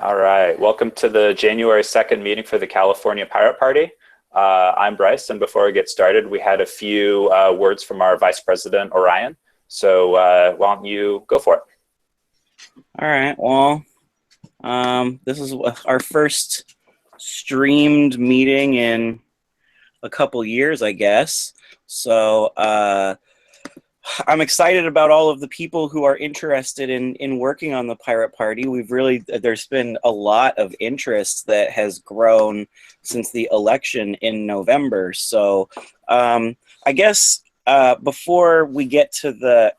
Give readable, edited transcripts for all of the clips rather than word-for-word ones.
All right, welcome to the January 2nd meeting for the California Pirate Party. I'm Bryce, and before we get started, we had a few words from our Vice President, Orion. So why don't you go for it? All right, well, this is our first streamed meeting in a couple years, I guess. So I'm excited about all of the people who are interested in working on the Pirate Party. There's been a lot of interest that has grown since the election in November. So I guess before we get to the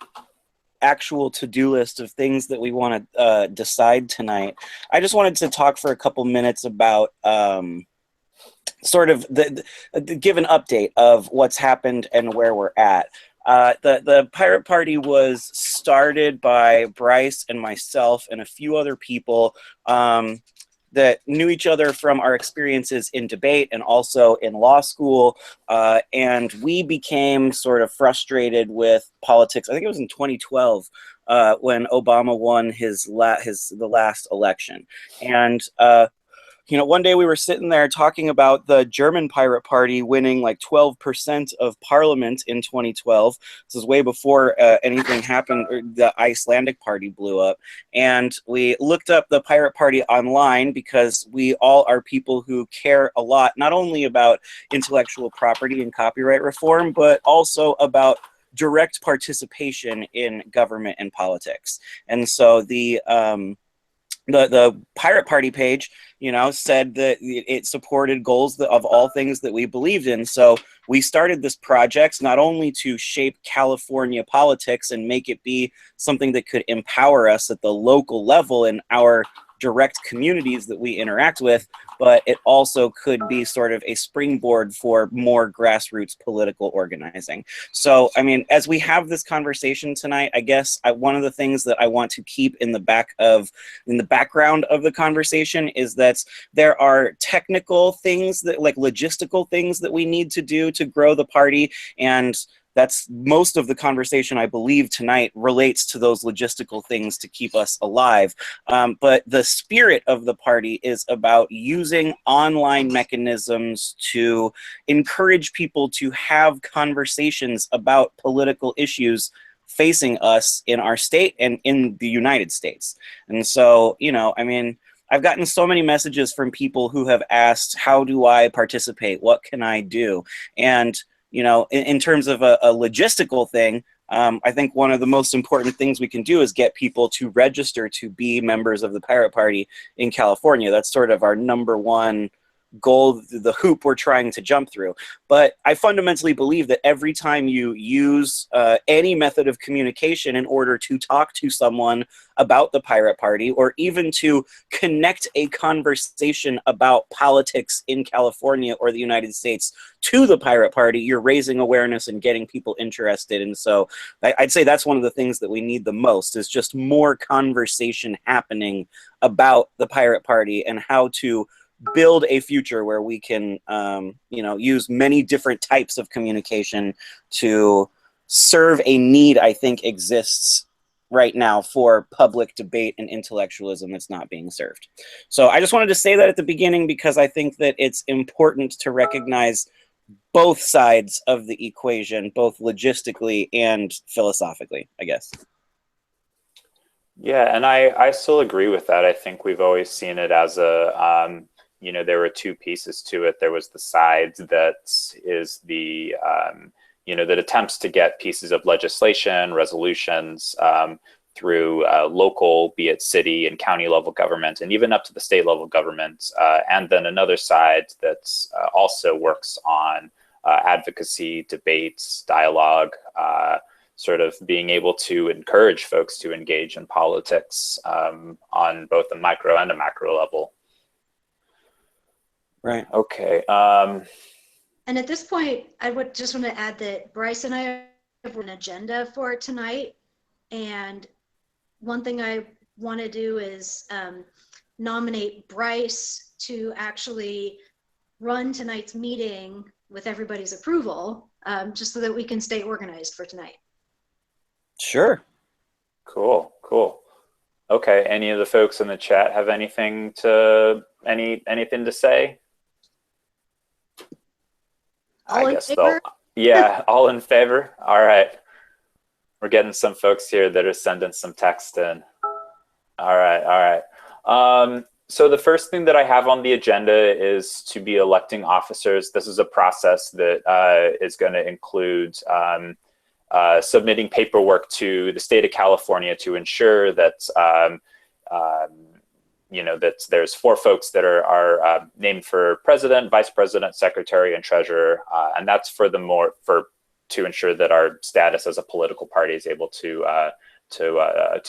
actual to-do list of things that we want to decide tonight, I just wanted to talk for a couple minutes about sort of give an update of what's happened and where we're at. The Pirate Party was started by Bryce and myself and a few other people that knew each other from our experiences in debate and also in law school. And we became sort of frustrated with politics. I think it was in 2012 when Obama won the last election. And one day we were sitting there talking about the German Pirate Party winning like 12% of parliament in 2012. This is way before anything happened, or the Icelandic party blew up. And we looked up the Pirate Party online because we all are people who care a lot, not only about intellectual property and copyright reform, but also about direct participation in government and politics. And so the Pirate Party page, said that it supported goals of all things that we believed in. So we started this project not only to shape California politics and make it be something that could empower us at the local level in our direct communities that we interact with, but it also could be sort of a springboard for more grassroots political organizing. So, I mean, as we have this conversation tonight, I guess one of the things that I want to keep in the background of the conversation is that there are technical things that, like logistical things that we need to do to grow the party, and that's most of the conversation, I believe, tonight relates to those logistical things to keep us alive. But the spirit of the party is about using online mechanisms to encourage people to have conversations about political issues facing us in our state and in the United States. And so, I've gotten so many messages from people who have asked, how do I participate? What can I do? And in terms of a logistical thing, I think one of the most important things we can do is get people to register to be members of the Pirate Party in California. That's sort of our number one goal, the hoop we're trying to jump through. But I fundamentally believe that every time you use any method of communication in order to talk to someone about the Pirate Party, or even to connect a conversation about politics in California or the United States to the Pirate Party, you're raising awareness and getting people interested. And so I'd say that's one of the things that we need the most, is just more conversation happening about the Pirate Party and how to build a future where we can, use many different types of communication to serve a need I think exists right now for public debate and intellectualism that's not being served. So I just wanted to say that at the beginning, because I think that it's important to recognize both sides of the equation, both logistically and philosophically, I guess. Yeah, and I still agree with that. I think we've always seen it as there were two pieces to it. There was the side that is that attempts to get pieces of legislation, resolutions through local, be it city and county level government, and even up to the state level government. And then another side that also works on advocacy, debates, dialogue, sort of being able to encourage folks to engage in politics on both a micro and a macro level. Right. Okay. And at this point, I would just want to add that Bryce and I have an agenda for tonight. And one thing I want to do is nominate Bryce to actually run tonight's meeting with everybody's approval, just so that we can stay organized for tonight. Sure. Cool. Okay. Any of the folks in the chat have anything to say? All I in guess favor? yeah, all in favor. All right. We're getting some folks here that are sending some text in. All right. All right. So the first thing that I have on the agenda is to be electing officers. This is a process that is going to include submitting paperwork to the state of California to ensure that that there's 4 folks that are named for president, vice president, secretary, and treasurer, and that's to ensure that our status as a political party is able to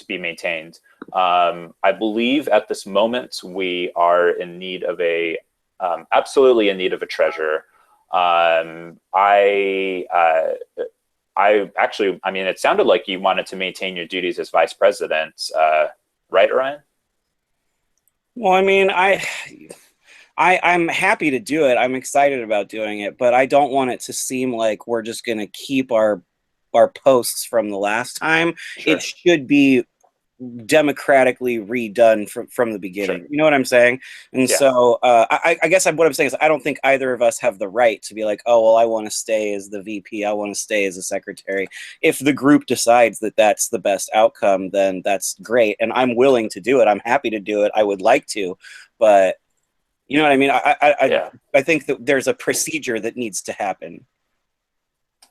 be maintained. I believe at this moment we are in need of absolutely in need of a treasurer. I mean, it sounded like you wanted to maintain your duties as vice president, right, Ryan? Well, I mean, I'm happy to do it. I'm excited about doing it, but I don't want it to seem like we're just going to keep our posts from the last time. Sure. It should be democratically redone from the beginning. Sure. You know what I'm saying? And Yeah. so I guess what I'm saying is I don't think either of us have the right to be like, oh, well, I want to stay as the VP. I want to stay as a secretary. If the group decides that that's the best outcome, then that's great. And I'm willing to do it. I'm happy to do it. I would like to, but you know what I mean? I think that there's a procedure that needs to happen.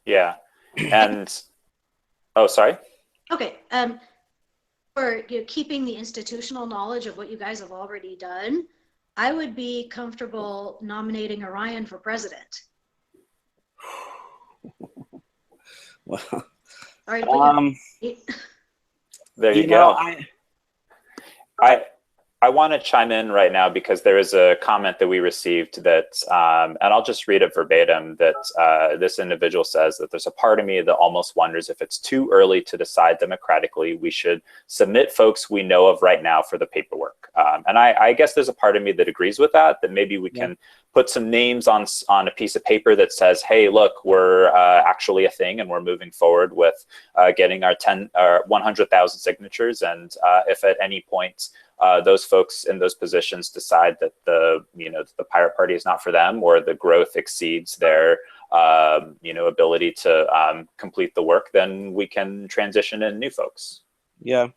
Yeah. And oh, sorry. Okay. For keeping the institutional knowledge of what you guys have already done, I would be comfortable nominating Orion for president. Well, Sorry to put there you go. I want to chime in right now because there is a comment that we received that, and I'll just read it verbatim, that this individual says that there's a part of me that almost wonders if it's too early to decide democratically. We should submit folks we know of right now for the paperwork. And I guess there's a part of me that agrees with that maybe we can put some names on a piece of paper that says, hey, look, we're actually a thing and we're moving forward with getting our 100,000 signatures. And if at any point, those folks in those positions decide that the Pirate Party is not for them, or the growth exceeds their ability to complete the work, then we can transition in new folks. Yeah,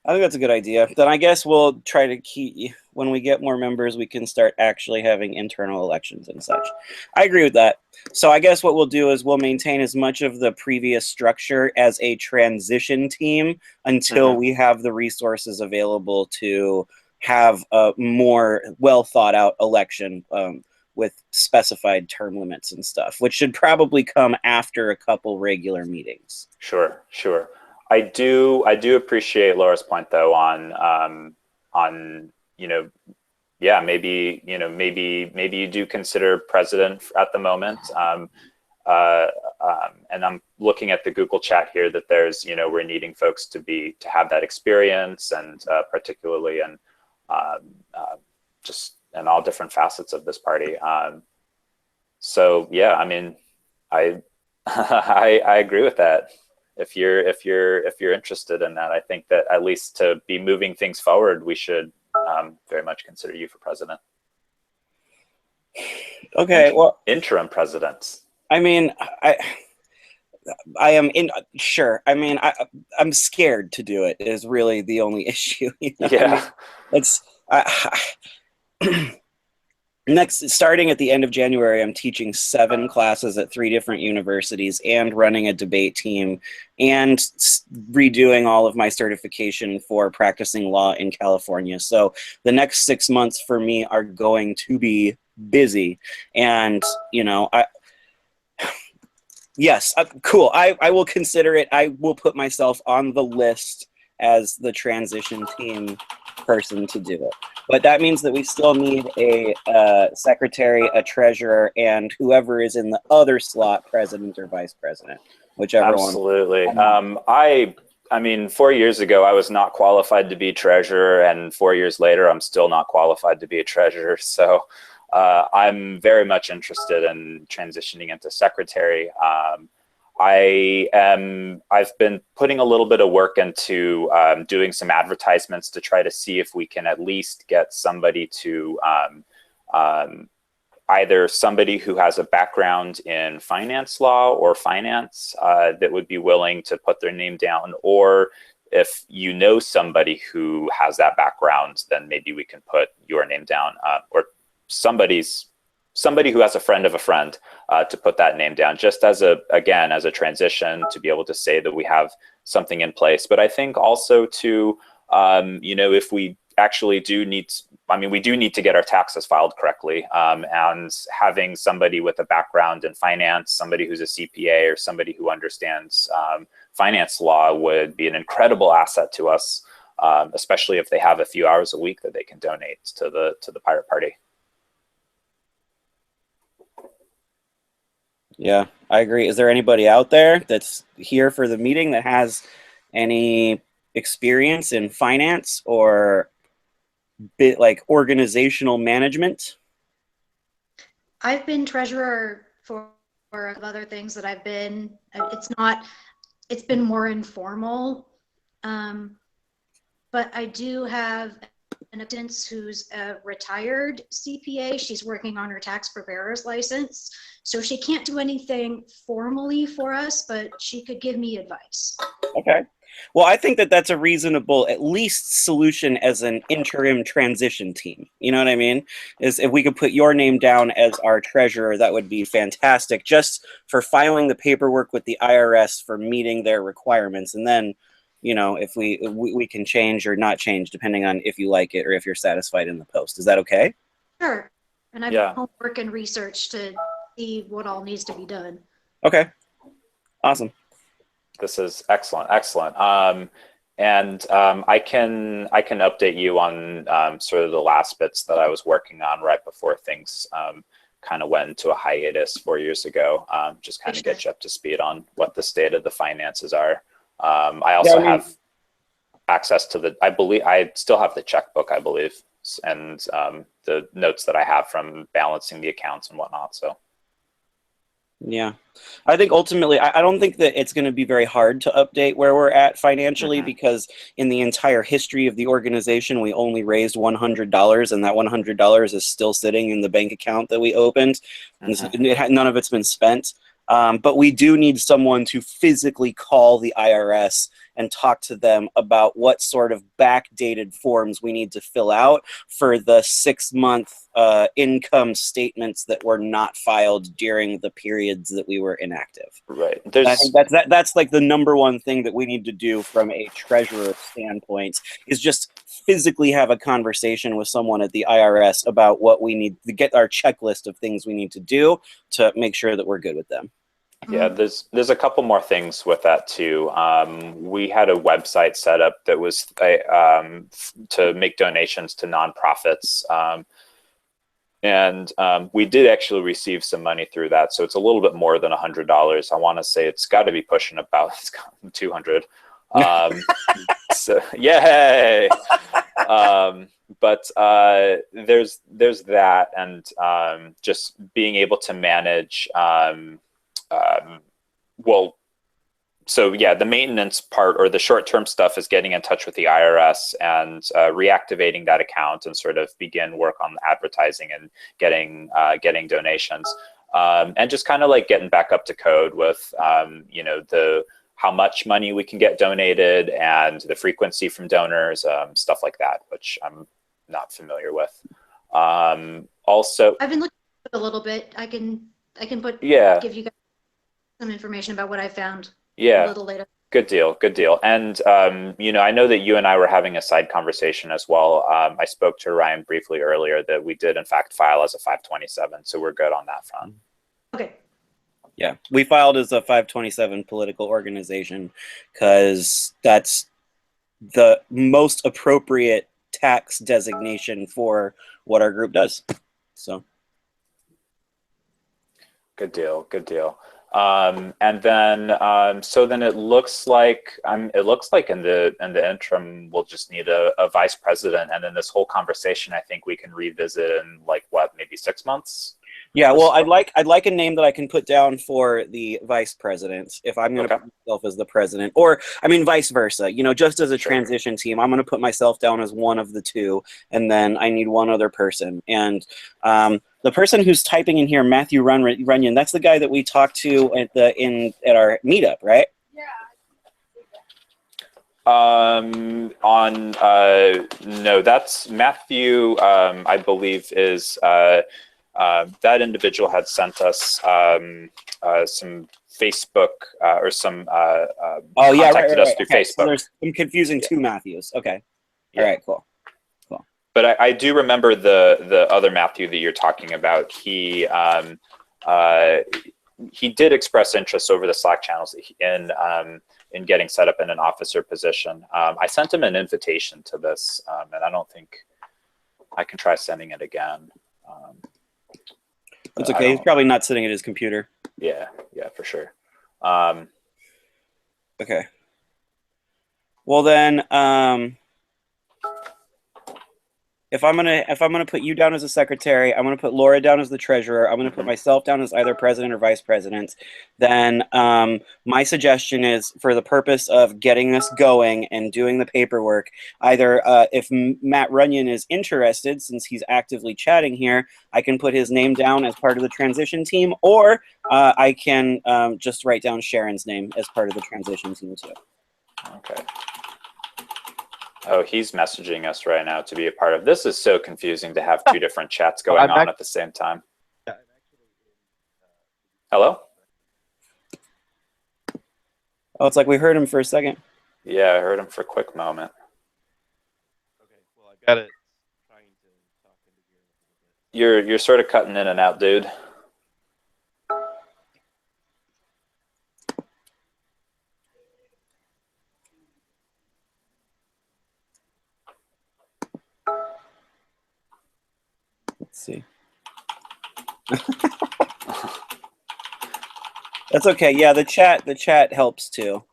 I think that's a good idea. Then I guess we'll try to keep, when we get more members, we can start actually having internal elections and such. I agree with that. So I guess what we'll do is we'll maintain as much of the previous structure as a transition team until we have the resources available to have a more well thought out election with specified term limits and stuff, which should probably come after a couple regular meetings. Sure. I do appreciate Laura's point though on maybe you do consider president at the moment. And I'm looking at the Google chat here that there's, we're needing folks to have that experience, and particularly in just in all different facets of this party. So yeah, I mean, I agree with that. If you're interested in that, I think that at least to be moving things forward, we should very much consider you for president. Okay, well, interim president. I mean, I am sure. I mean, I'm scared to do it is really the only issue. Yeah, I mean, starting at the end of January, I'm teaching 7 classes at 3 different universities and running a debate team and redoing all of my certification for practicing law in California. So the next 6 months for me are going to be busy. And, yes, cool. I will consider it. I will put myself on the list as the transition team person to do it. But that means that we still need a secretary, a treasurer, and whoever is in the other slot, president or vice president, whichever one. Absolutely. I mean, 4 years ago, I was not qualified to be treasurer, and 4 years later, I'm still not qualified to be a treasurer. So I'm very much interested in transitioning into secretary. I've been putting a little bit of work into doing some advertisements to try to see if we can at least get somebody to either somebody who has a background in finance law or finance that would be willing to put their name down, or if you know somebody who has that background, then maybe we can put your name down, or somebody who has a friend of a friend to put that name down, just as a transition to be able to say that we have something in place. But I think also to, if we actually we do need to get our taxes filed correctly, and having somebody with a background in finance, somebody who's a CPA or somebody who understands finance law would be an incredible asset to us, especially if they have a few hours a week that they can donate to the Pirate Party. Yeah, I agree. Is there anybody out there that's here for the meeting that has any experience in finance or bit like organizational management? I've been treasurer for other things that I've been. It's been more informal, but I do have an acquaintance who's a retired CPA. She's working on her tax preparer's license, so she can't do anything formally for us, but she could give me advice. Okay. Well, I think that that's a reasonable, at least, solution as an interim transition team. You know what I mean? Is if we could put your name down as our treasurer, that would be fantastic, just for filing the paperwork with the IRS for meeting their requirements. And then, if we can change or not change, depending on if you like it or if you're satisfied in the post. Is that okay? Sure. And I've done homework and research to see what all needs to be done. Okay. Awesome. This is excellent. And I can update you on sort of the last bits that I was working on right before things kind of went into a hiatus 4 years ago. Just kind of get you up to speed on what the state of the finances are. I also have access to I still have the checkbook, I believe, and the notes that I have from balancing the accounts and whatnot. So. Yeah, I think ultimately, I don't think that it's going to be very hard to update where we're at financially, because in the entire history of the organization, we only raised $100, and that $100 is still sitting in the bank account that we opened. None of it's been spent. But we do need someone to physically call the IRS and talk to them about what sort of backdated forms we need to fill out for the 6-month income statements that were not filed during the periods that we were inactive. Right. I think that's like the number one thing that we need to do from a treasurer standpoint, is just physically have a conversation with someone at the IRS about what we need to get, our checklist of things we need to do to make sure that we're good with them. Yeah, there's a couple more things with that too. We had a website set up that was to make donations to nonprofits, and we did actually receive some money through that. So it's a little bit more than $100. I want to say it's got to be pushing about 200. So yay! But there's that, and just being able to manage. So yeah, the maintenance part or the short-term stuff is getting in touch with the IRS and reactivating that account and sort of begin work on advertising and getting donations, and just kind of like getting back up to code with how much money we can get donated and the frequency from donors, stuff like that, which I'm not familiar with. Also, I've been looking a little bit. I can give you guys some information about what I found. A little later. Good deal. And I know that you and I were having a side conversation as well. I spoke to Ryan briefly earlier that we did in fact file as a 527, so we're good on that front. Okay. Yeah, we filed as a 527 political organization because that's the most appropriate tax designation for what our group does. So. Good deal. And then, so then it looks like in the interim, we'll just need a vice president. And then this whole conversation, I think we can revisit in maybe 6 months. Yeah, well, I'd like a name that I can put down for the vice president if I'm going to Okay. put myself as the president, or I mean vice versa. You know, just as a Sure. transition team, I'm going to put myself down as one of the two, and then I need one other person. And the person who's typing in here, Matthew Runyon, that's the guy that we talked to at our meetup, right? No, that's Matthew. I believe is that individual had sent us some Facebook or some Oh yeah, contacted us through Okay, so Facebook. there's I'm confusing two Matthews. Okay, all right, cool. But I do remember the other Matthew that you're talking about. He did express interest over the Slack channels in getting set up in an officer position. I sent him an invitation to this, and I don't think I can try sending it again. It's okay. He's probably not sitting at his computer. Yeah, for sure. Okay. Well then, if I'm gonna put you down as a secretary, I'm gonna put Laura down as the treasurer. I'm gonna put myself down as either president or vice president. Then my suggestion is, for the purpose of getting this going and doing the paperwork, either if Matt Runyon is interested, since he's actively chatting here, I can put his name down as part of the transition team, or I can just write down Sharon's name as part of the transition team too. Okay. Oh, he's messaging us right now to be a part of. This is so confusing to have two different chats going on at the same time. Hello? Oh, it's like we heard him for a second. Yeah, I heard him for a quick moment. Okay, well, I got it. Trying to talk into here. You're sort of cutting in and out, dude. Let's see. That's okay. Yeah, the chat helps too.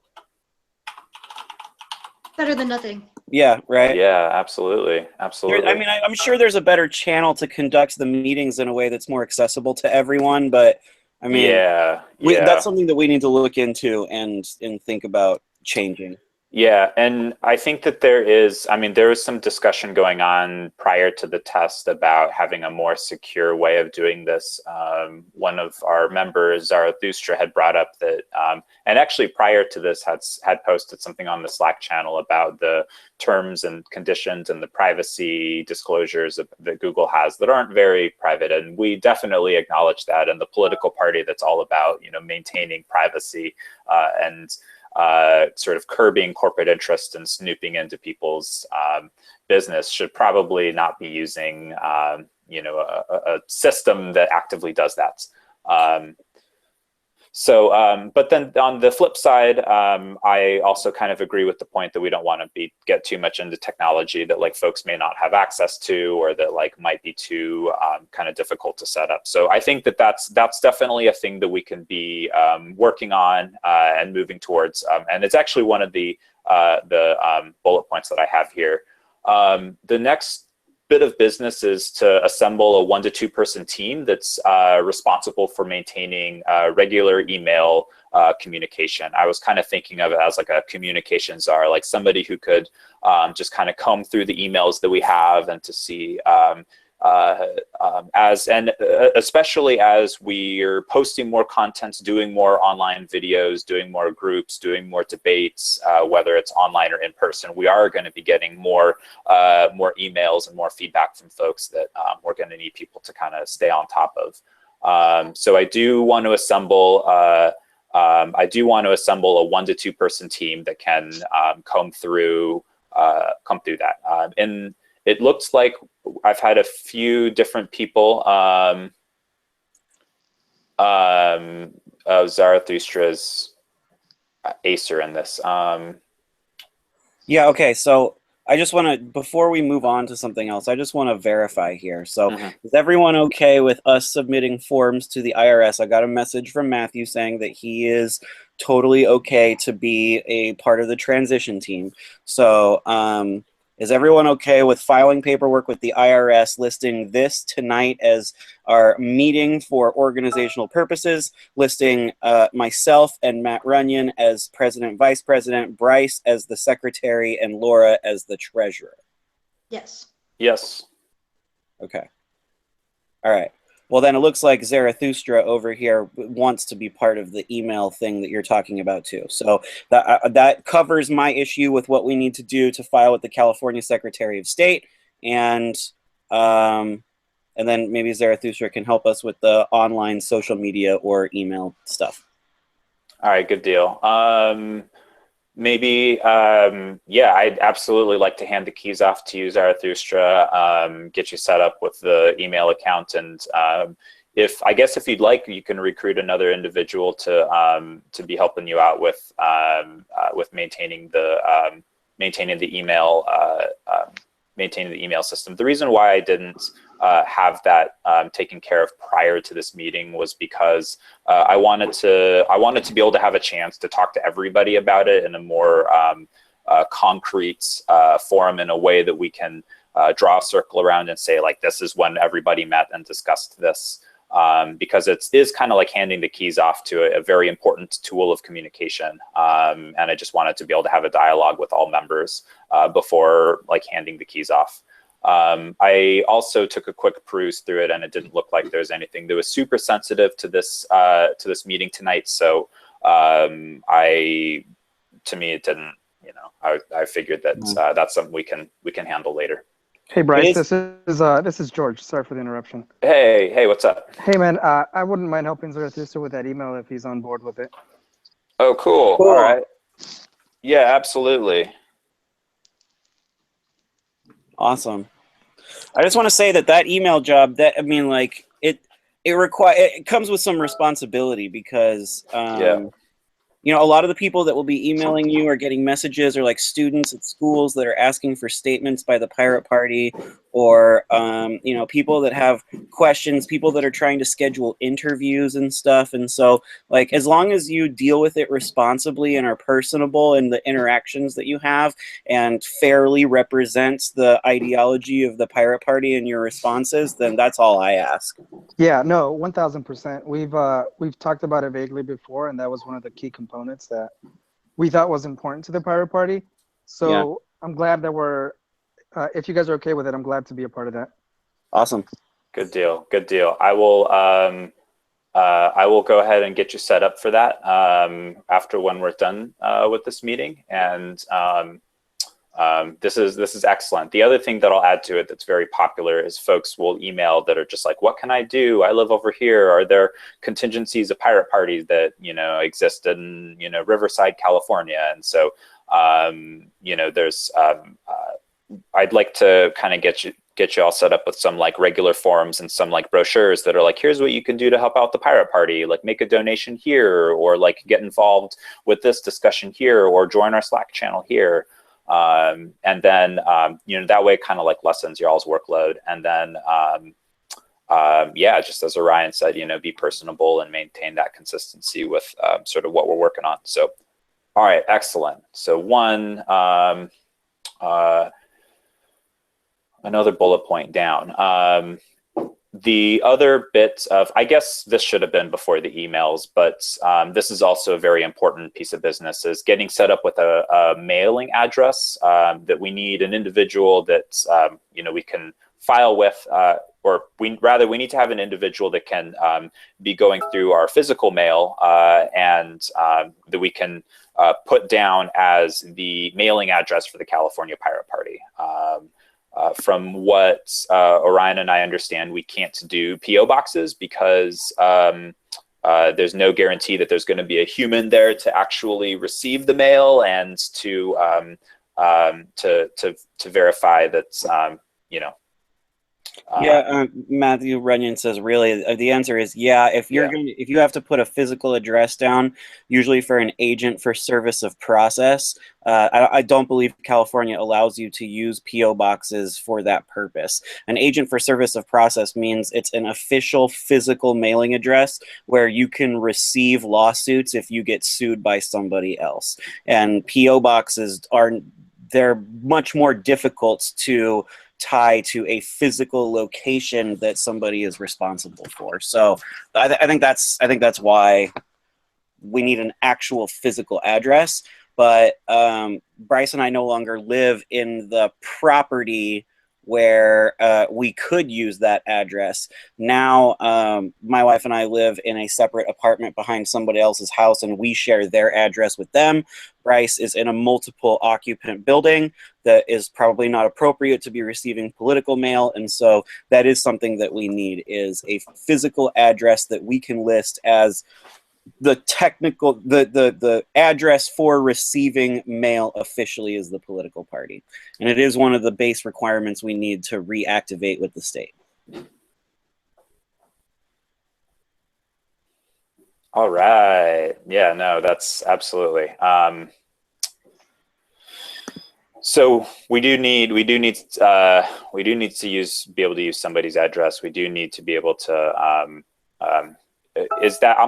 Better than nothing. Yeah, right. Yeah, absolutely. I mean, I'm sure there's a better channel to conduct the meetings in a way that's more accessible to everyone, but I mean, that's something that we need to look into and think about changing. Yeah, and I think that there is some discussion going on prior to the test about having a more secure way of doing this. One of our members, Zarathustra, had brought up that, and actually prior to this had posted something on the Slack channel about the terms and conditions and the privacy disclosures that Google has that aren't very private. And we definitely acknowledge that. And the political party that's all about, maintaining privacy and sort of curbing corporate interest and snooping into people's business should probably not be using, a system that actively does that. But then on the flip side, I also kind of agree with the point that we don't want to get too much into technology that folks may not have access to, or that might be too kind of difficult to set up. So I think that's definitely a thing that we can be working on and moving towards. And it's actually one of the bullet points that I have here. The next bit of business is to assemble a 1 to 2 person team that's responsible for maintaining regular email communication. I was kind of thinking of it as a communication czar, somebody who could just kind of comb through the emails that we have and to see especially as we're posting more content, doing more online videos, doing more groups, doing more debates, whether it's online or in person, we are going to be getting more emails and more feedback from folks that we're going to need people to kind of stay on top of. So I do want to assemble a 1 to 2 person team that can come through that. And it looks like I've had a few different people. Zarathustra's Acer in this. Yeah. Okay. So I just want to, before we move on to something else, I just want to verify here. So is everyone okay with us submitting forms to the IRS? I got a message from Matthew saying that he is totally okay to be a part of the transition team. So Is everyone okay with filing paperwork with the IRS listing this tonight as our meeting for organizational purposes, listing myself and Matt Runyon as president, vice president, Bryce as the secretary, and Laura as the treasurer? Yes. Yes. Okay. All right. Well, then it looks like Zarathustra over here wants to be part of the email thing that you're talking about too. So that covers my issue with what we need to do to file with the California Secretary of State, and then maybe Zarathustra can help us with the online social media or email stuff. All right, good deal. Maybe, yeah, I'd absolutely like to hand the keys off to you, Zarathustra, get you set up with the email account. And if you'd like, you can recruit another individual to be helping you out with maintaining the email system. The reason why I didn't have that taken care of prior to this meeting was because I wanted to be able to have a chance to talk to everybody about it in a more concrete forum, in a way that we can draw a circle around and say, like, this is when everybody met and discussed this, because it is kind of like handing the keys off to a very important tool of communication, and I just wanted to be able to have a dialogue with all members before, like, handing the keys off. I also took a quick peruse through it, and it didn't look like there was anything that was super sensitive to this meeting tonight. So to me, it didn't. I figured that that's something we can handle later. Hey Bryce, this is George. Sorry for the interruption. Hey, what's up? Hey man, I wouldn't mind helping Zarathustra with that email if he's on board with it. Oh, cool. All right. Yeah, absolutely. Awesome. I just want to say that email job, it comes with some responsibility, because a lot of the people that will be emailing you or getting messages are like students at schools that are asking for statements by the Pirate Party, or people that have questions, people that are trying to schedule interviews and stuff. And so, like, as long as you deal with it responsibly and are personable in the interactions that you have, and fairly represents the ideology of the Pirate Party in your responses, then that's all I ask. Yeah, no, 1000%. We've talked about it vaguely before, and that was one of the key components that we thought was important to the Pirate Party. So yeah. I'm glad that if you guys are okay with it, I'm glad to be a part of that. Awesome. Good deal. I will go ahead and get you set up for that after when we're done with this meeting. And this is excellent. The other thing that I'll add to it that's very popular is folks will email that are just like, what can I do? I live over here. Are there contingencies of Pirate Parties that, exist in, Riverside, California? And so, there's, I'd like to kind of get you all set up with some like regular forums and some like brochures that are like, here's what you can do to help out the Pirate Party, like make a donation here, or like get involved with this discussion here, or join our Slack channel here. And then, that way it kind of like lessens your all's workload. And then, just as Orion said, be personable and maintain that consistency with sort of what we're working on. So, all right, excellent. So another bullet point down. The other bit of, I guess this should have been before the emails, but this is also a very important piece of business, is getting set up with a mailing address that we need an individual that, we can file with, we need to have an individual that can be going through our physical mail and that we can put down as the mailing address for the California Pirate Party. From what Orion and I understand, we can't do PO boxes because there's no guarantee that there's going to be a human there to actually receive the mail and to verify that Matthew Runyon says, really, the answer is yeah. If you have to put a physical address down, usually for an agent for service of process, I don't believe California allows you to use PO boxes for that purpose. An agent for service of process means it's an official physical mailing address where you can receive lawsuits if you get sued by somebody else. And PO boxes they're much more difficult to tie to a physical location that somebody is responsible for. So I think that's why we need an actual physical address. But Bryce and I no longer live in the property where we could use that address. Now, my wife and I live in a separate apartment behind somebody else's house, and we share their address with them. Bryce is in a multiple occupant building that is probably not appropriate to be receiving political mail, and so that is something that we need, is a physical address that we can list as the address for receiving mail officially is the political party. And it is one of the base requirements we need to reactivate with the state. All right. Yeah, no, that's absolutely. So we do need to be able to use somebody's address. We do need to be able to, I'm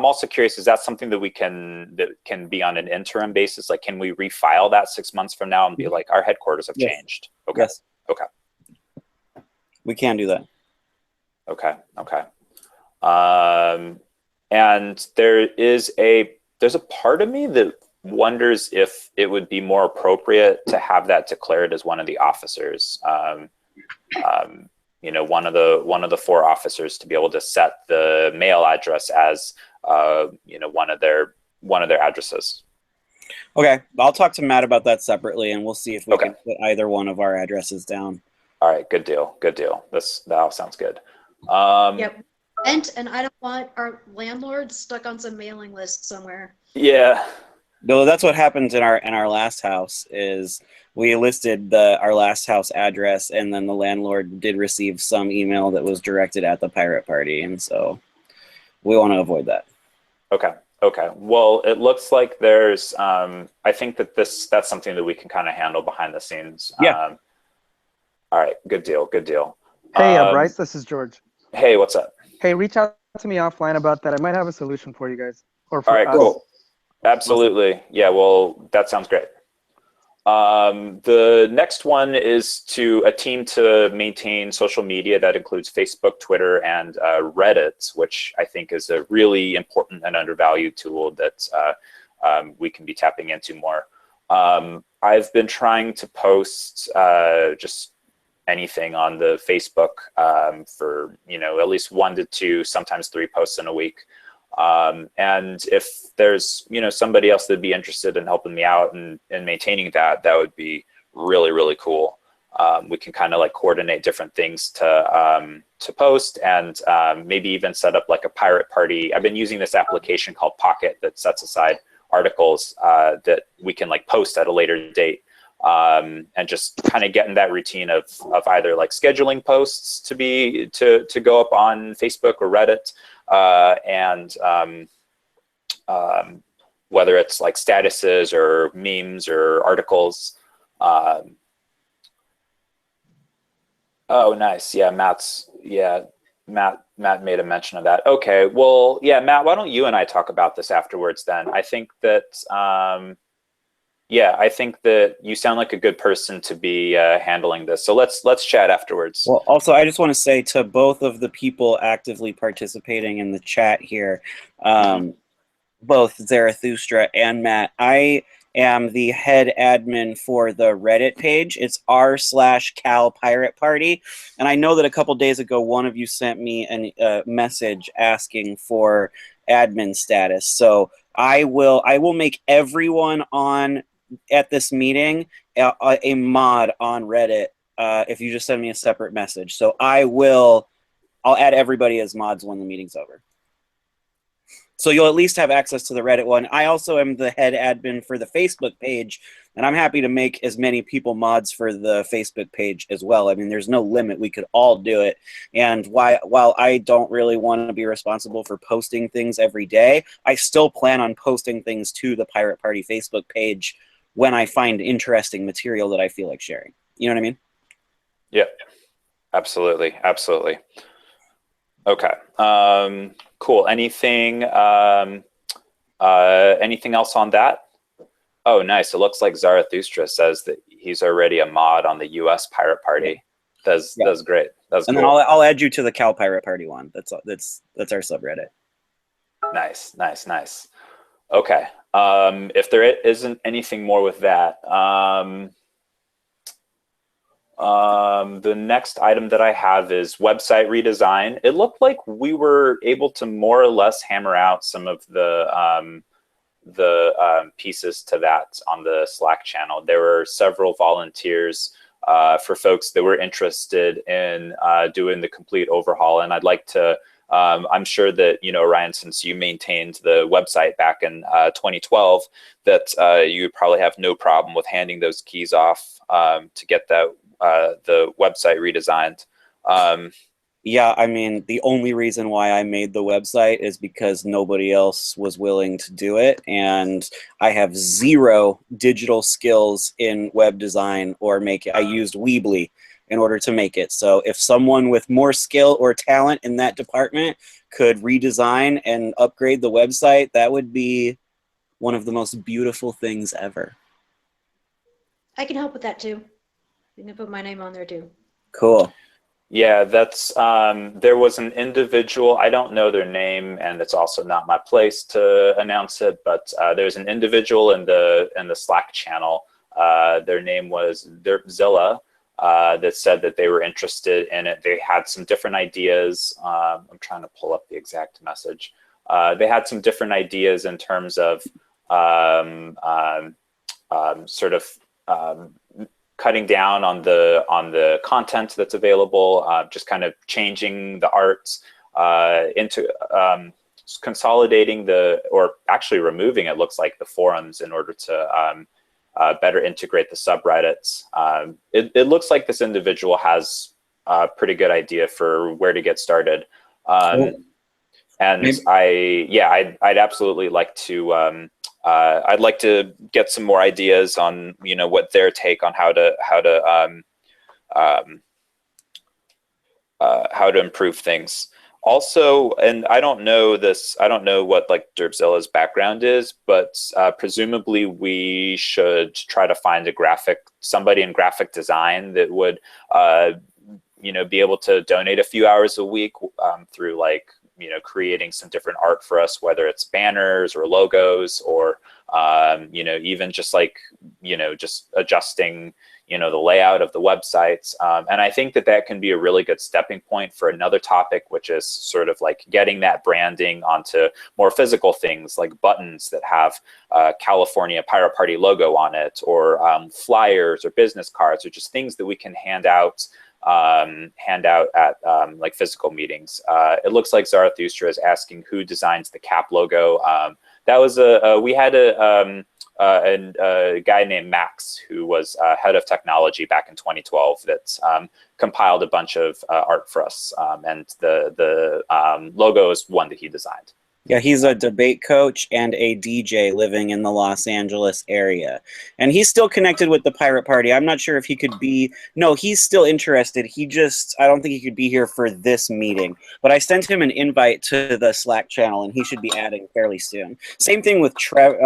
also curious, is that something that can be on an interim basis? Like, can we refile that 6 months from now and be like, our headquarters have changed? Okay. Yes. Okay. We can do that. Okay. Okay. And there's a part of me that wonders if it would be more appropriate to have that declared as one of the officers. One of the 4 officers to be able to set the mail address as one of their addresses. Okay, I'll talk to Matt about that separately, and we'll see if we can put either one of our addresses down. All right, good deal. That all sounds good. Yep. And I don't want our landlords stuck on some mailing list somewhere. Yeah. No, that's what happened in our last house. Is we listed our last house address, and then the landlord did receive some email that was directed at the Pirate Party, and so we want to avoid that. Okay. Well, it looks like there's. I think that's something that we can kind of handle behind the scenes. Yeah. All right. Good deal. Hey, Bryce, this is George. Hey, what's up? Hey, reach out to me offline about that. I might have a solution for you guys. Or for All right, us. cool. Absolutely. Yeah, well, that sounds great. The next one is a team to maintain social media that includes Facebook, Twitter, and Reddit, which I think is a really important and undervalued tool that we can be tapping into more. I've been trying to post just anything on the Facebook for at least 1 to 2, sometimes 3 posts in a week. And if there's somebody else that'd be interested in helping me out and maintaining that would be really, really cool. We can kind of like coordinate different things to post, and maybe even set up like a Pirate Party. I've been using this application called Pocket that sets aside articles that we can like post at a later date. And just kind of get in that routine of either like scheduling posts to go up on Facebook or Reddit, and whether it's like statuses or memes or articles. Oh, nice. Yeah, Matt made a mention of that. Okay, well, yeah, Matt, why don't you and I talk about this afterwards then? I think that I think that you sound like a good person to be handling this. So let's chat afterwards. Well, also, I just want to say to both of the people actively participating in the chat here, both Zarathustra and Matt, I am the head admin for the Reddit page. It's r/Cal Pirate Party. And I know that a couple days ago, one of you sent me a message asking for admin status. So I will make everyone at this meeting a mod on Reddit if you just send me a separate message. So I'll add everybody as mods when the meeting's over. So you'll at least have access to the Reddit one. I also am the head admin for the Facebook page, and I'm happy to make as many people mods for the Facebook page as well. I mean, there's no limit. We could all do it. And while I don't really want to be responsible for posting things every day, I still plan on posting things to the Pirate Party Facebook page when I find interesting material that I feel like sharing. You know what I mean? Yeah, absolutely. Okay, cool. Anything else on that? Oh, nice. It looks like Zarathustra says that he's already a mod on the U.S. Pirate Party. That's great. That's and cool. then I'll add you to the Cal Pirate Party one. That's our subreddit. Nice. Okay. If there isn't anything more with that, the next item that I have is website redesign. It looked like we were able to more or less hammer out some of the pieces to that on the Slack channel. There were several volunteers for folks that were interested in doing the complete overhaul, and I'd like to. I'm sure that, Ryan, since you maintained the website back in 2012, that you would probably have no problem with handing those keys off to get that the website redesigned. Yeah, I mean, the only reason why I made the website is because nobody else was willing to do it, and I have zero digital skills in web design or make it. I used Weebly in order to make it. So if someone with more skill or talent in that department could redesign and upgrade the website, that would be one of the most beautiful things ever. I can help with that too. You can put my name on there too. Cool. Yeah, that's there was an individual, I don't know their name, and it's also not my place to announce it, but there's an individual in the Slack channel. Their name was Zilla, that said that they were interested in it. They had some different ideas. I'm trying to pull up the exact message. They had some different ideas in terms of sort of cutting down on the content that's available, just kind of changing the arts into consolidating or actually removing, it looks like, the forums in order to better integrate the subreddits. It looks like this individual has a pretty good idea for where to get started. And I'd absolutely like to I'd like to get some more ideas on what their take on how to improve things. Also, and I don't know what like Derbzilla's background is, but presumably we should try to find somebody in graphic design that would be able to donate a few hours a week through creating some different art for us, whether it's banners or logos or even just just adjusting the layout of the websites. And I think that can be a really good stepping point for another topic, which is sort of like getting that branding onto more physical things like buttons that have California Pirate Party logo on it, or flyers or business cards, or just things that we can hand out at like physical meetings. It looks like Zarathustra is asking who designs the CAP logo. That was we had a guy named Max who was head of technology back in 2012 that compiled a bunch of art for us, and the logo is one that he designed. Yeah, he's a debate coach and a DJ living in the Los Angeles area. And he's still connected with the Pirate Party. I'm not sure if he could be... No, he's still interested. I don't think he could be here for this meeting. But I sent him an invite to the Slack channel, and he should be adding fairly soon. Same thing with Travis.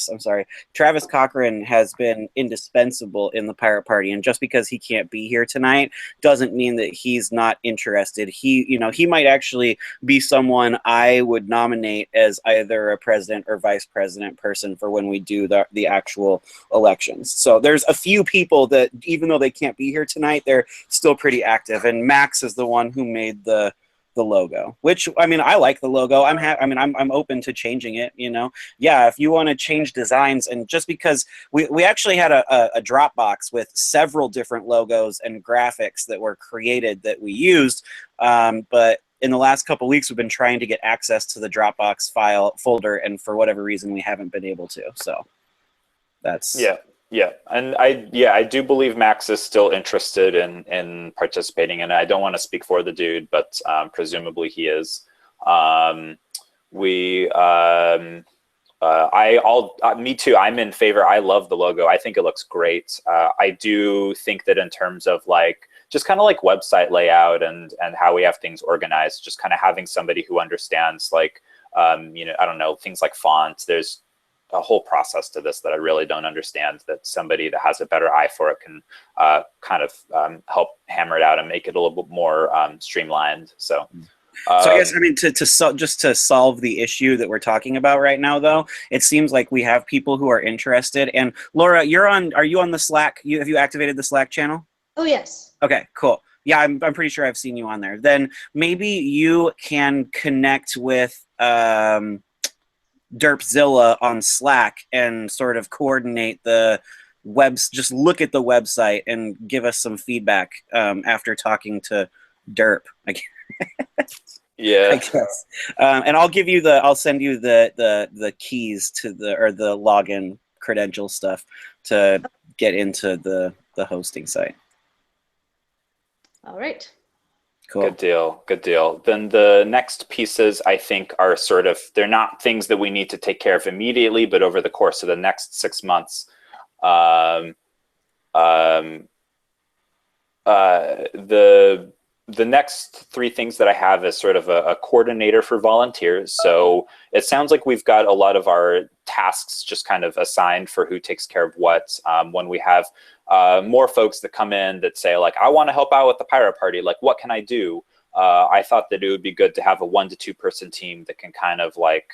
I'm sorry. Travis Cochran has been indispensable in the Pirate Party. And just because he can't be here tonight doesn't mean that he's not interested. He might actually be someone I would nominate as either a president or vice president person for when we do the actual elections. So there's a few people that, even though they can't be here tonight, they're still pretty active. And Max is the one who made the logo, which, I mean, I like the logo. I'm open to changing it, Yeah, if you want to change designs, and just because we actually had a Dropbox with several different logos and graphics that were created that we used, but in the last couple of weeks, we've been trying to get access to the Dropbox folder, and for whatever reason, we haven't been able to. So that's... Yeah. And I do believe Max is still interested in participating, and I don't want to speak for the dude, but presumably he is. Me too. I'm in favor. I love the logo. I think it looks great. I do think that in terms of just kind of like website layout and how we have things organized, just kind of having somebody who understands I don't know, things like fonts. There's a whole process to this that I really don't understand, that somebody that has a better eye for it can kind of help hammer it out and make it a little bit more streamlined. So I guess, I mean, just to solve the issue that we're talking about right now, though, it seems like we have people who are interested. And Laura, are you on the Slack? Have you activated the Slack channel? Oh, yes. Okay, cool. Yeah, I'm pretty sure I've seen you on there. Then maybe you can connect with Derpzilla on Slack and sort of coordinate the just look at the website and give us some feedback after talking to Derp. yeah, I guess. And I'll send you the keys to the login credential stuff to get into the hosting site. All right. Cool. Good deal. Then the next pieces, I think, are sort of, they're not things that we need to take care of immediately, but over the course of the next 6 months. The next three things that I have is sort of a coordinator for volunteers. So it sounds like we've got a lot of our tasks just kind of assigned for who takes care of what. When we have more folks that come in that say, like, I want to help out with the Pirate Party, like, what can I do? I thought that it would be good to have a 1 to 2 person team that can kind of like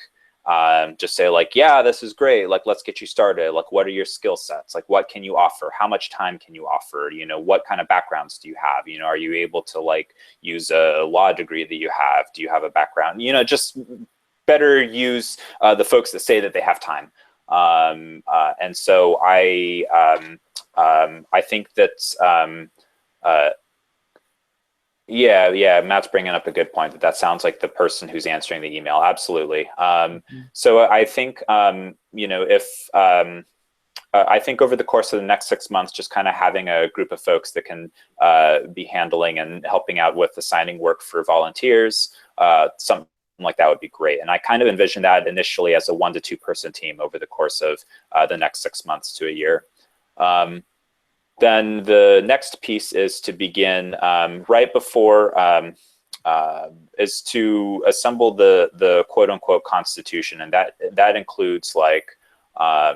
just say, like, yeah, this is great, like, let's get you started. Like, what are your skill sets? Like, what can you offer? How much time can you offer? You know, what kind of backgrounds do you have? You know, are you able to like use a law degree that you have? Do you have a background? You know, just better use the folks that say that they have time. And so I think that yeah, Matt's bringing up a good point, that sounds like the person who's answering the email. Absolutely. So I think, you know, if I think over the course of the next 6 months, just kind of having a group of folks that can be handling and helping out with assigning work for volunteers, something like that would be great. And I kind of envision that initially as a 1 to 2 person team over the course of the next 6 months to a year. Then the next piece is to begin right before is to assemble the quote unquote constitution, and that includes like I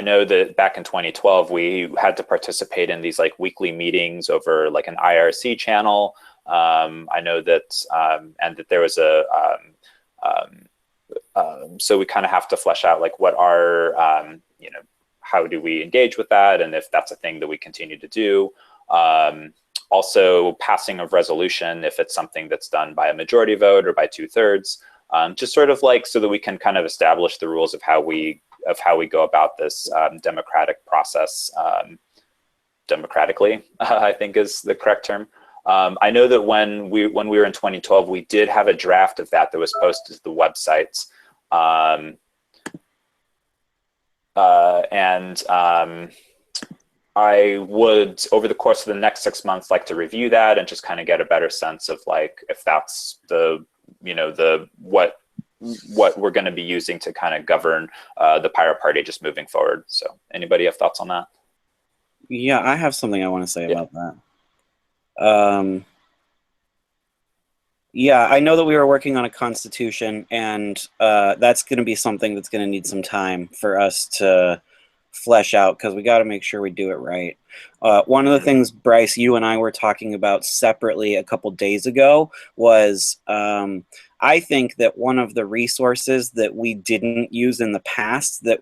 know that back in 2012 we had to participate in these like weekly meetings over like an IRC channel. I know that and that there was so we kind of have to flesh out like what are you know, how do we engage with that, and if that's a thing that we continue to do. Also passing of resolution, if it's something that's done by a majority vote or by 2/3, just sort of like so that we can kind of establish the rules of how we go about this democratic process democratically, I think is the correct term. I know that when we were in 2012, we did have a draft of that was posted to the websites. I would, over the course of the next 6 months, like to review that and just kind of get a better sense of like if that's the, you know, the what we're going to be using to kind of govern the Pirate Party just moving forward. So anybody have thoughts on that? Yeah, I have something I want to say about that. Yeah, I know that we were working on a constitution, and that's going to be something that's going to need some time for us to flesh out, because we got to make sure we do it right. One of the things, Bryce, you and I were talking about separately a couple days ago was I think that one of the resources that we didn't use in the past that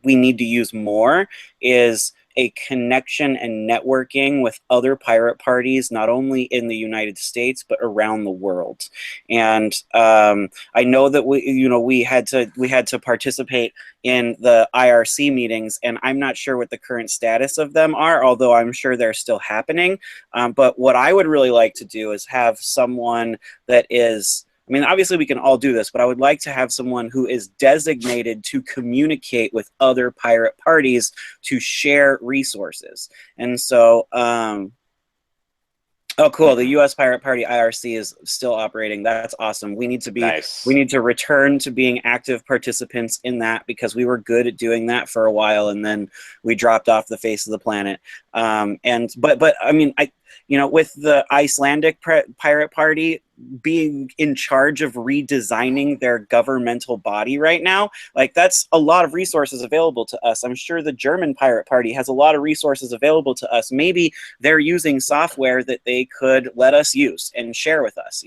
we need to use more is a connection and networking with other pirate parties, not only in the United States but around the world. And I know that we had to participate in the IRC meetings, and I'm not sure what the current status of them are, although I'm sure they're still happening. But what I would really like to do is have someone that is, I mean, obviously we can all do this, but I would like to have someone who is designated to communicate with other pirate parties to share resources. And so, oh, cool. The U.S. Pirate Party IRC is still operating. That's awesome. We need to be, Nice. We need to return to being active participants in that, because we were good at doing that for a while, and then we dropped off the face of the planet. But I mean, with the Icelandic pirate party being in charge of redesigning their governmental body right now, like that's a lot of resources available to us. I'm sure the German pirate party has a lot of resources available to us. Maybe they're using software that they could let us use and share with us,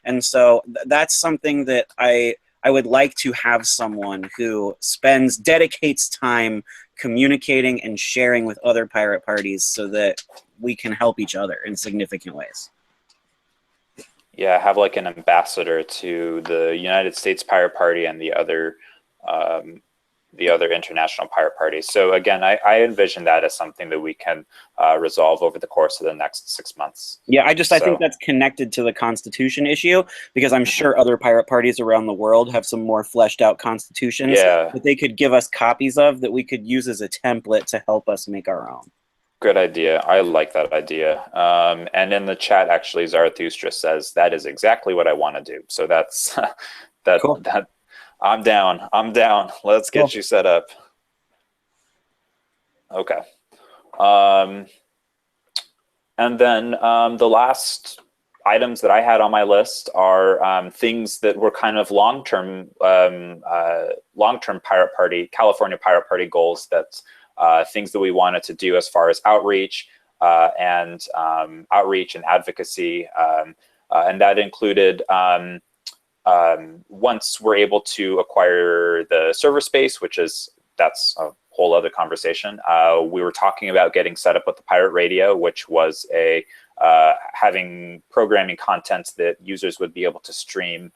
and so that's something that I would like to have someone who dedicates time communicating and sharing with other pirate parties so that we can help each other in significant ways. Yeah, have like an ambassador to the United States Pirate Party and the other international pirate parties. So again, I envision that as something that we can resolve over the course of the next 6 months. Yeah, I think that's connected to the Constitution issue, because I'm sure other pirate parties around the world have some more fleshed out constitutions that they could give us copies of that we could use as a template to help us make our own. Good idea. I like that idea. And in the chat, actually, Zarathustra says that is exactly what I want to do. So that's Cool. that. I'm down. Let's get you set up. Okay. And then the last items that I had on my list are things that were kind of long-term pirate party, California Pirate Party goals, that things that we wanted to do as far as outreach and advocacy, and that included once we're able to acquire the server space, that's a whole other conversation. We were talking about getting set up with the Pirate Radio, which was having programming content that users would be able to stream,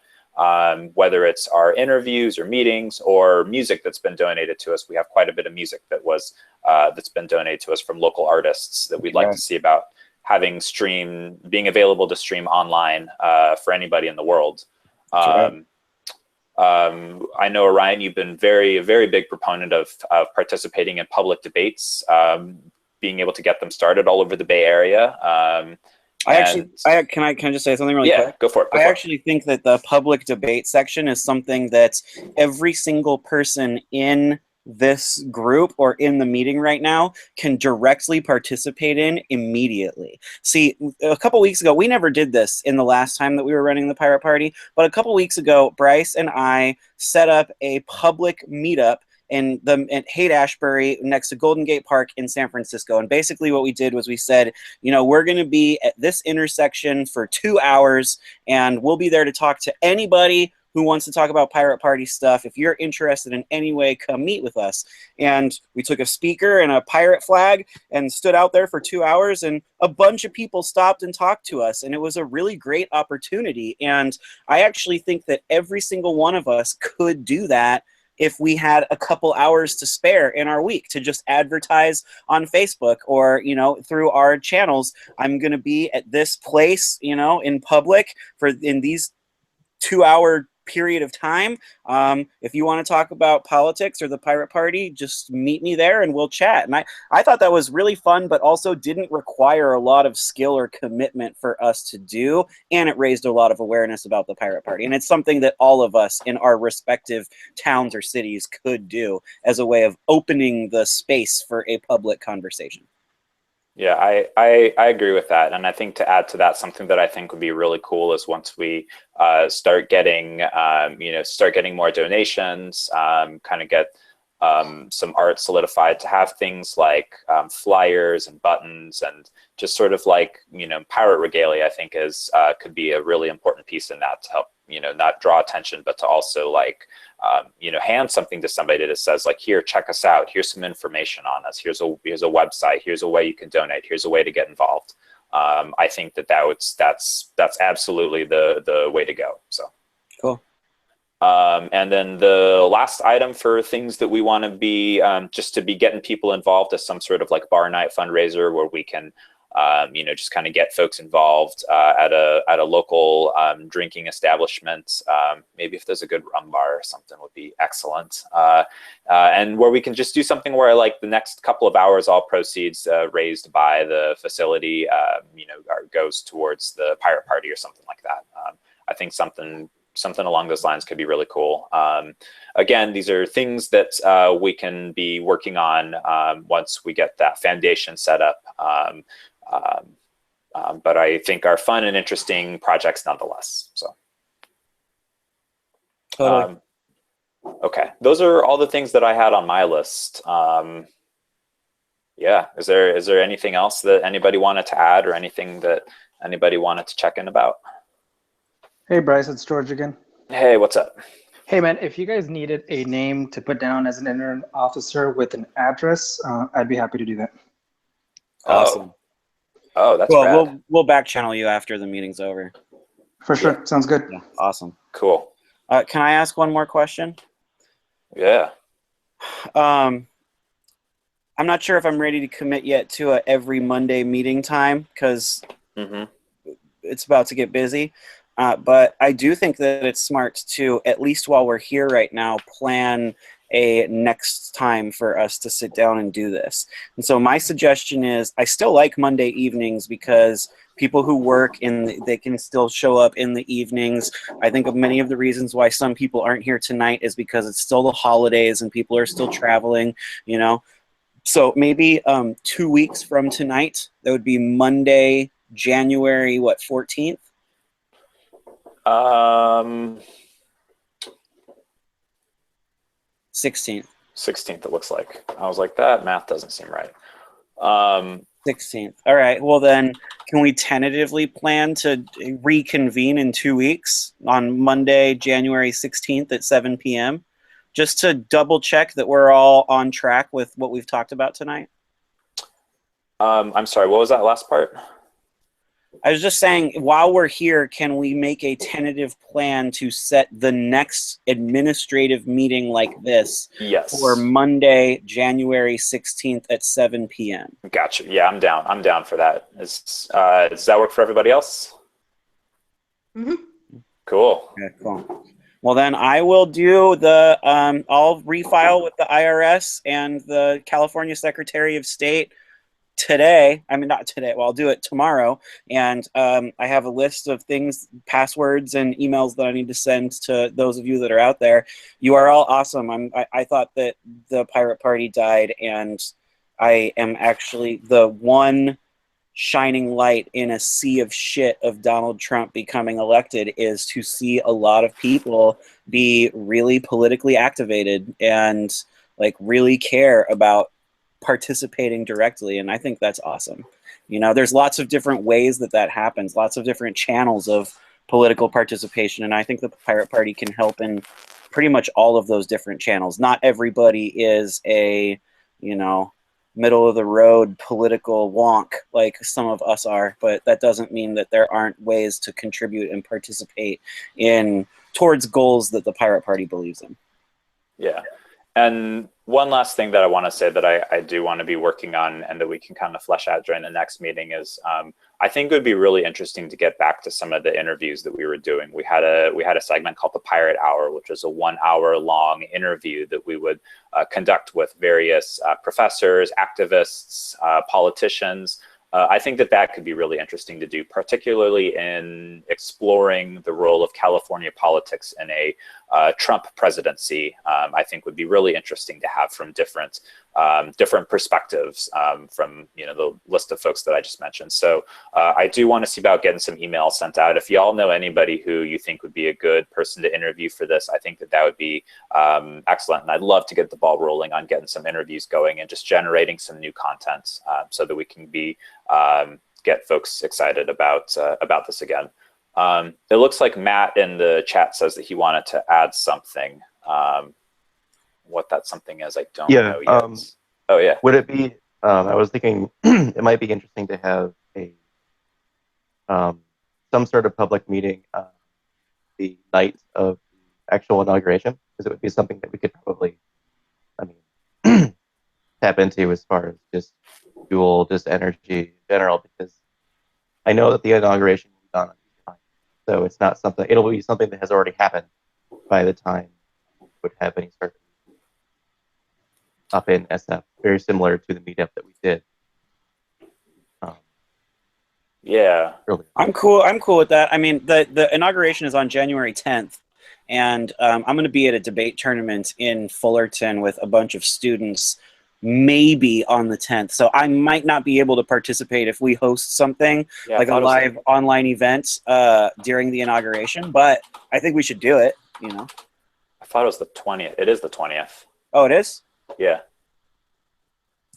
whether it's our interviews or meetings or music that's been donated to us. We have quite a bit of music that's been donated to us from local artists that we'd like to see about being available to stream online for anybody in the world. I know, Orion, you've been a very big proponent of participating in public debates, being able to get them started all over the Bay Area. Can I just say something really quick? Yeah, go for it. I actually think that the public debate section is something that every single person in this group or in the meeting right now can directly participate in immediately. See, a couple weeks ago, we never did this in the last time that we were running the Pirate Party, but a couple weeks ago, Bryce and I set up a public meetup at Haight-Ashbury next to Golden Gate Park in San Francisco. And basically what we did was we said, we're going to be at this intersection for 2 hours, and we'll be there to talk to anybody who wants to talk about Pirate Party stuff. If you're interested in any way, come meet with us. And we took a speaker and a pirate flag and stood out there for 2 hours, and a bunch of people stopped and talked to us. And it was a really great opportunity. And I actually think that every single one of us could do that if we had a couple hours to spare in our week to just advertise on Facebook or, through our channels. I'm going to be at this place, in public in these 2 hour period of time. If you want to talk about politics or the Pirate Party, just meet me there and we'll chat. And I thought that was really fun, but also didn't require a lot of skill or commitment for us to do. And it raised a lot of awareness about the Pirate Party. And it's something that all of us in our respective towns or cities could do as a way of opening the space for a public conversation. Yeah, I agree with that. And I think to add to that, something that I think would be really cool is once we start getting more donations, kind of get some art solidified, to have things like flyers and buttons and just sort of like, pirate regalia, I think could be a really important piece in that to help, not draw attention, but to also like, hand something to somebody that says like, here, check us out. Here's some information on us. Here's a website. Here's a way you can donate. Here's a way to get involved. I think that's absolutely the way to go. So cool. And then the last item for things that we want to be just to be getting people involved is some sort of like bar night fundraiser where we can just kind of get folks involved at a local drinking establishment. Maybe if there's a good rum bar or something would be excellent. And where we can just do something where like the next couple of hours, all proceeds raised by the facility, goes towards the Pirate Party or something like that. I think something along those lines could be really cool. Again, these are things that we can be working on once we get that foundation set up. but I think are fun and interesting projects nonetheless. So. Totally. Okay, those are all the things that I had on my list. Yeah, is there anything else that anybody wanted to add, or anything that anybody wanted to check in about? Hey, Bryce, it's George again. Hey, what's up? Hey, man, if you guys needed a name to put down as an intern officer with an address, I'd be happy to do that. Awesome. Oh, that's Well, rad. we'll back channel you after the meeting's over. For sure. Sounds good. Yeah, awesome. Cool. Can I ask one more question? Yeah. I'm not sure if I'm ready to commit yet to a every Monday meeting time because it's about to get busy. But I do think that it's smart to, at least while we're here right now, plan a next time for us to sit down and do this. And so my suggestion is, I still like Monday evenings because people who work they can still show up in the evenings. I think of many of the reasons why some people aren't here tonight is because it's still the holidays and people are still traveling, you know. So maybe 2 weeks from tonight, that would be Monday, January, 14th? 16th. 16th, it looks like. I was like, that math doesn't seem right. 16th. All right. Well, then, can we tentatively plan to reconvene in 2 weeks on Monday, January 16th at 7 p.m., just to double check that we're all on track with what we've talked about tonight? I'm sorry, what was that last part? I was just saying, while we're here, can we make a tentative plan to set the next administrative meeting like this Yes. for Monday, January 16th at 7 p.m.? Gotcha. Yeah, I'm down. I'm down for that. Does that work for everybody else? Cool. Okay, cool. Well, then I will do the, I'll refile with the IRS and the California Secretary of State today. I mean, not today. Well, I'll do it tomorrow. And I have a list of things, passwords and emails that I need to send to those of you that are out there. You are all awesome. I thought that the Pirate Party died, and I am actually the one shining light in a sea of shit of Donald Trump becoming elected is to see a lot of people be really politically activated and like really care about participating directly. And I think that's awesome. You know, there's lots of different ways that happens, lots of different channels of political participation. And I think the Pirate Party can help in pretty much all of those different channels. Not everybody is a, you know, middle of the road political wonk like some of us are, but that doesn't mean that there aren't ways to contribute and participate in towards goals that the Pirate Party believes in. Yeah. And one last thing that I want to say that I do want to be working on and that we can kind of flesh out during the next meeting is I think it would be really interesting to get back to some of the interviews that we were doing. We had a segment called the Pirate Hour, which was a 1 hour long interview that we would conduct with various professors, activists, politicians. I think that could be really interesting to do, particularly in exploring the role of California politics in a Trump presidency. I think would be really interesting to have from different perspectives from the list of folks that I just mentioned. So I do want to see about getting some emails sent out. If you all know anybody who you think would be a good person to interview for this, I think that would be excellent. And I'd love to get the ball rolling on getting some interviews going and just generating some new content so that we can be get folks excited about this again. It looks like Matt in the chat says that he wanted to add something. What that something is, I don't know yet. Oh yeah. Would it be? I was thinking it might be interesting to have a some sort of public meeting the night of the actual inauguration, because it would be something that we could probably, tap into as far as just fuel, just energy in general, because I know that the inauguration will be done on time. So it's not something, it'll be something that has already happened by the time we would have any sort of up in SF, very similar to the meetup that we did. Yeah. Earlier. I'm cool with that. I mean, the inauguration is on January 10th, and I'm going to be at a debate tournament in Fullerton with a bunch of students maybe on the 10th. So I might not be able to participate if we host something Yeah, like I a thought it was live online event during the inauguration, but I think we should do it, you know. I thought it was the 20th. It is the 20th. Oh, it is? Yeah.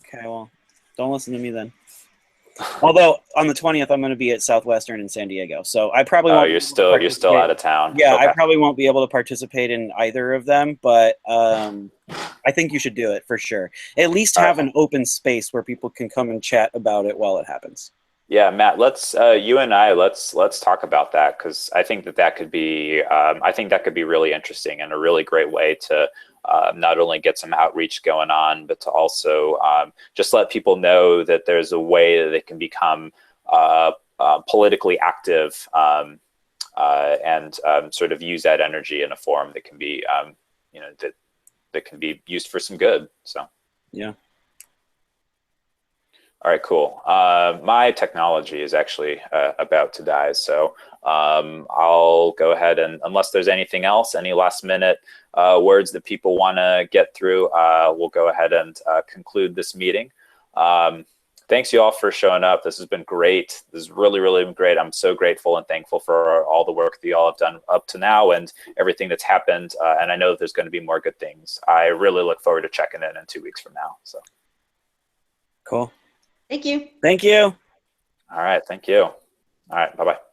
Okay, well, don't listen to me then. Although on the 20th, I'm going to be at Southwestern in San Diego, so I probably Oh, won't. you're still out of town. Yeah, Okay. I probably won't be able to participate in either of them, but I think you should do it for sure. At least have an open space where people can come and chat about it while it happens. Yeah, Matt, let's you and I let's talk about that, because I think that could be really interesting and a really great way to not only get some outreach going on, but to also just let people know that there's a way that they can become politically active and sort of use that energy in a form that can be that can be used for some good. So yeah. All right, cool. My technology is actually about to die, so I'll go ahead and, unless there's anything else, any last minute words that people want to get through, we'll go ahead and conclude this meeting. Thanks you all for showing up. This has been great. This is really, really great. I'm so grateful and thankful for all the work that you all have done up to now and everything that's happened. And I know that there's going to be more good things. I really look forward to checking in 2 weeks from now. So Cool. Thank you. Thank you. All right. Thank you. All right. Bye-bye.